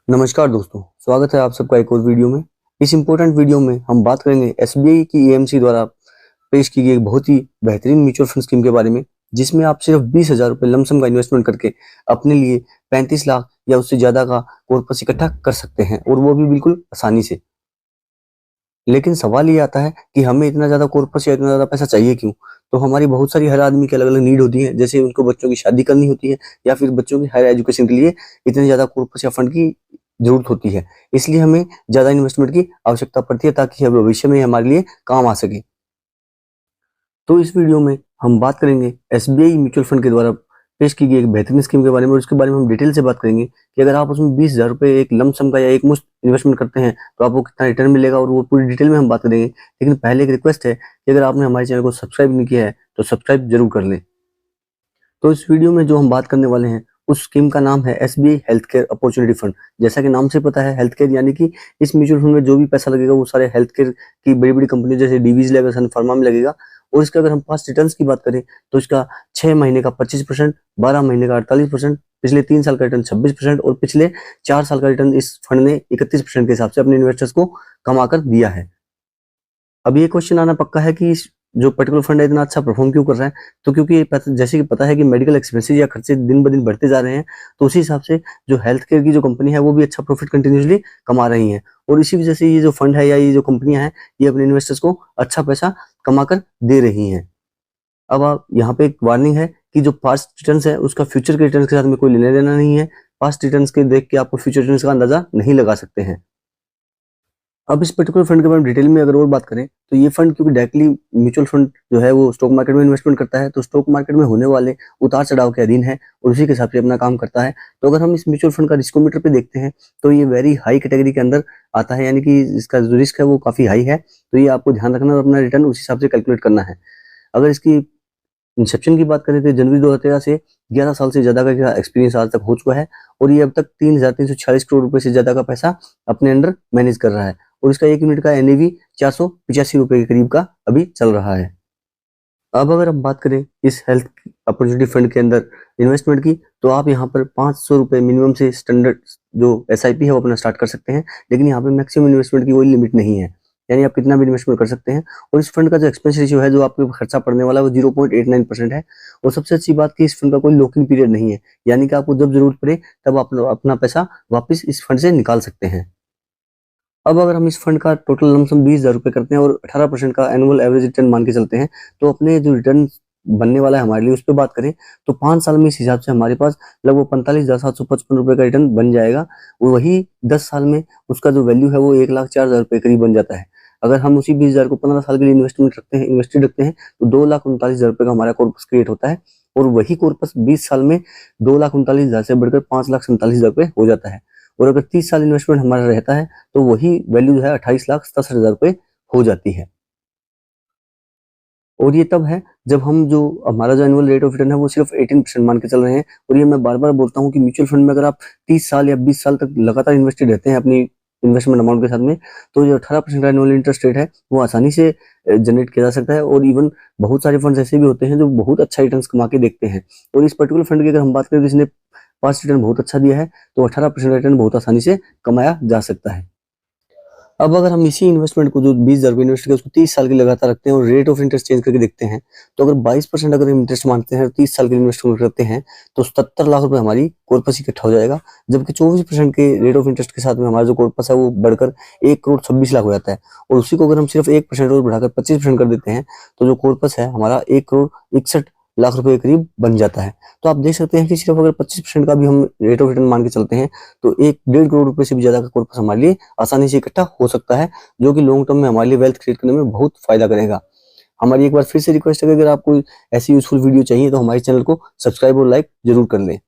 नमस्कार दोस्तों, स्वागत है आप सबका एक और वीडियो में। इस इम्पोर्टेंट वीडियो में हम बात करेंगे एसबीआई की एएमसी द्वारा पेश की गई एक बहुत ही बेहतरीन म्यूचुअल फंड स्कीम के बारे में, जिसमें आप सिर्फ 20,000 रुपये लमसम का इन्वेस्टमेंट करके अपने लिए 35 लाख या उससे ज्यादा का कॉर्पस इकट्ठा कर सकते हैं, और वो भी बिल्कुल आसानी से। लेकिन सवाल ये आता है कि हमें इतना ज्यादा कॉर्पस या इतना ज्यादा पैसा चाहिए क्यों? तो हमारी बहुत सारी हर आदमी की अलग अलग नीड होती है, जैसे उनको बच्चों की शादी करनी होती है या फिर बच्चों की हायर एजुकेशन के लिए इतने ज्यादा कॉर्पस या फंड की जरूरत होती है। इसलिए हमें ज्यादा इन्वेस्टमेंट की आवश्यकता पड़ती है ताकि यह भविष्य में हमारे लिए काम आ सके। तो इस वीडियो में हम बात करेंगे एसबीआई म्यूचुअल फंड के द्वारा पेश की गई एक बेहतरीन स्कीम के बारे में, और उसके बारे में हम डिटेल से बात करेंगे कि अगर आप उसमें 20,000 रुपये एक लमसम का या एक मुश्त इन्वेस्टमेंट करते हैं तो आपको कितना रिटर्न मिलेगा, और वो पूरी डिटेल में हम बात करेंगे। लेकिन पहले एक रिक्वेस्ट है कि अगर आपने हमारे चैनल को सब्सक्राइब नहीं किया है तो सब्सक्राइब जरूर कर लें। तो इस वीडियो में जो हम बात करने वाले हैं उस स्कीम का नाम है SBI health care opportunity fund. जैसा कि नाम से पता है, हेल्थ केयर यानी कि इस म्यूचुअल फंड में जो भी पैसा लगेगा वो सारे हेल्थ केयर की बड़ी बड़ी कंपनी जैसे डीवीज लगेगा, सन फार्मा में लगेगा। और इसका अगर हम पास्ट रिटर्न्स की बात करें तो इसका 6 महीने का 25%, 12 महीने का 48%, पिछले 3 साल का रिटर्न 26% और पिछले 4 साल का रिटर्न इस फंड ने 31% के हिसाब से अपने इन्वेस्टर्स को कमा कर दिया है। अब ये क्वेश्चन आना पक्का है कि जो पर्टिकुलर फंड है इतना अच्छा परफॉर्म क्यों कर रहा है? तो क्योंकि जैसे कि पता है कि मेडिकल एक्सपेंसेस या खर्चे दिन ब दिन बढ़ते जा रहे हैं, तो उसी हिसाब से जो हेल्थ केयर की जो कंपनी है वो भी अच्छा प्रॉफिट कंटिन्यूसली कमा रही है, और इसी वजह से ये जो फंड है या ये जो कंपनियां हैं ये अपने इन्वेस्टर्स को अच्छा पैसा कमा कर दे रही हैं। अब आप यहाँ पे एक वार्निंग है कि जो पास्ट रिटर्न्स है उसका फ्यूचर के रिटर्न्स के साथ में कोई लेना देना नहीं है। पास्ट रिटर्न्स के देख के आपको फ्यूचर रिटर्न्स का अंदाजा नहीं लगा सकते हैं। अब इस पर्टिकुलर फंड के बारे में डिटेल में अगर और बात करें तो ये फंड क्योंकि डायरेक्टली म्यूचुअल फंड जो है वो स्टॉक मार्केट में इन्वेस्टमेंट करता है, तो स्टॉक मार्केट में होने वाले उतार चढ़ाव के अधीन है और उसी के हिसाब से अपना काम करता है। तो अगर हम इस म्यूचुअल फंड का रिस्कोमीटर पे देखते हैं तो ये वेरी हाई कैटेगरी के अंदर आता है, यानी कि इसका जो रिस्क है वो काफी हाई है। तो ये आपको ध्यान रखना और अपना रिटर्न उस हिसाब से कैलकुलेट करना है। अगर इसकी इंसेप्शन की बात करें तो जनवरी 2013 से 11 साल से ज्यादा का एक्सपीरियंस आज तक हो चुका है, और ये अब तक 3,346 करोड़ रुपए से ज्यादा का पैसा अपने अंडर मैनेज कर रहा है, और इसका एक यूनिट का एनएवी 485 रुपए के करीब का अभी चल रहा है। अब अगर हम बात करें इस हेल्थ अपॉर्चुनिटी फंड के अंदर इन्वेस्टमेंट की, तो आप यहाँ पर 500 रुपए मिनिमम से स्टैंडर्ड जो एसआईपी है वो अपना स्टार्ट कर सकते हैं। लेकिन यहाँ पे मैक्सिमम इन्वेस्टमेंट की कोई लिमिट नहीं है, यानी आप कितना भी इन्वेस्टमेंट कर सकते हैं। और इस फंड का जो एक्सपेंस रेशियो है, जो आपके खर्चा पड़ने वाला है, वो 0.89% है। और सबसे अच्छी बात कि इस फंड का कोई लॉकिंग पीरियड नहीं है, यानी कि आपको जब जरूरत पड़े तब आप अपना पैसा वापस इस फंड से निकाल सकते हैं। अब अगर हम इस फंड का टोटल लमसम 20,000 रुपये करते हैं और 18% का एनुअल एवरेज रिटर्न मान के चलते हैं, तो अपने जो रिटर्न बनने वाला है हमारे लिए उस पर बात करें तो 5 साल में इस हिसाब से हमारे पास लगभग 45,755 रुपए का रिटर्न बन जाएगा। वही 10 साल में उसका जो वैल्यू है वो 1,04,000 रुपए करीब बन जाता है। अगर हम उसी 20,000 को 15 साल के लिए इन्वेस्टेड रखते हैं तो 2,39,000 रुपए का हमारा कॉर्पस क्रिएट होता है, और वही कॉर्पस 20 साल में 2,39,000 से बढ़कर 5,47,000 रुपए हो जाता है। और अगर 30 साल इन्वेस्टमेंट हमारा रहता है तो वही वैल्यू जो है 28,67,000 रुपए हो जाती है। और ये तब है जब हम जो हमारा जो एनुअल रेट ऑफ रिटर्न है वो सिर्फ 18% मान के चल रहे हैं। और ये मैं बार बार बोलता हूँ कि म्यूचुअल फंड में अगर आप 30 साल या 20 साल तक लगातार इन्वेस्टेड रहते हैं अपनी इन्वेस्टमेंट अमाउंट के साथ में, तो जो 18% का एनुअल इंटरेस्ट रेट है वो आसानी से जनरेट किया जा सकता है। और इवन बहुत सारे फंड ऐसे भी होते हैं जो बहुत अच्छा रिटर्न कमा के देखते हैं, और इस पर्टिकुलर फंड की अगर हम बात करें तो इसने पास्ट रिटर्न बहुत अच्छा दिया है, तो 18% रिटर्न बहुत आसानी से कमाया जा सकता है। अब अगर हम इसी इन्वेस्टमेंट को जो 20,000 रुपये इन्वेस्ट किया उसको 30 साल के लगातार रखते हैं और रेट ऑफ इंटरेस्ट चेंज करके देखते हैं, तो अगर 22% अगर इंटरेस्ट मानते हैं और 30 साल के लिए इन्वेस्टमेंट करते हैं तो 77 लाख रुपए हमारी कॉर्पस इकट्ठा हो जाएगा। जबकि 24% के रेट ऑफ इंटरेस्ट के साथ में हमारा जो कॉर्पस है वो बढ़कर 1,26,00,000 हो जाता है। और उसी को अगर हम सिर्फ 1% और बढ़ाकर 25% कर देते हैं तो जो कॉर्पस है हमारा 1,61,00,000 रुपए के करीब बन जाता है। तो आप देख सकते हैं कि सिर्फ अगर 25% का भी हम रेट ऑफ रिटर्न मान के चलते हैं तो 1-1.5 करोड़ रुपए से भी ज्यादा का कॉर्पस हमारे लिए आसानी से इकट्ठा हो सकता है, जो कि लॉन्ग टर्म में हमारे लिए वेल्थ क्रिएट करने में बहुत फायदा करेगा। हमारी एक बार फिर से रिक्वेस्ट है कि अगर आपको ऐसी यूजफुल वीडियो चाहिए तो हमारे चैनल को सब्सक्राइब और लाइक जरूर कर लें।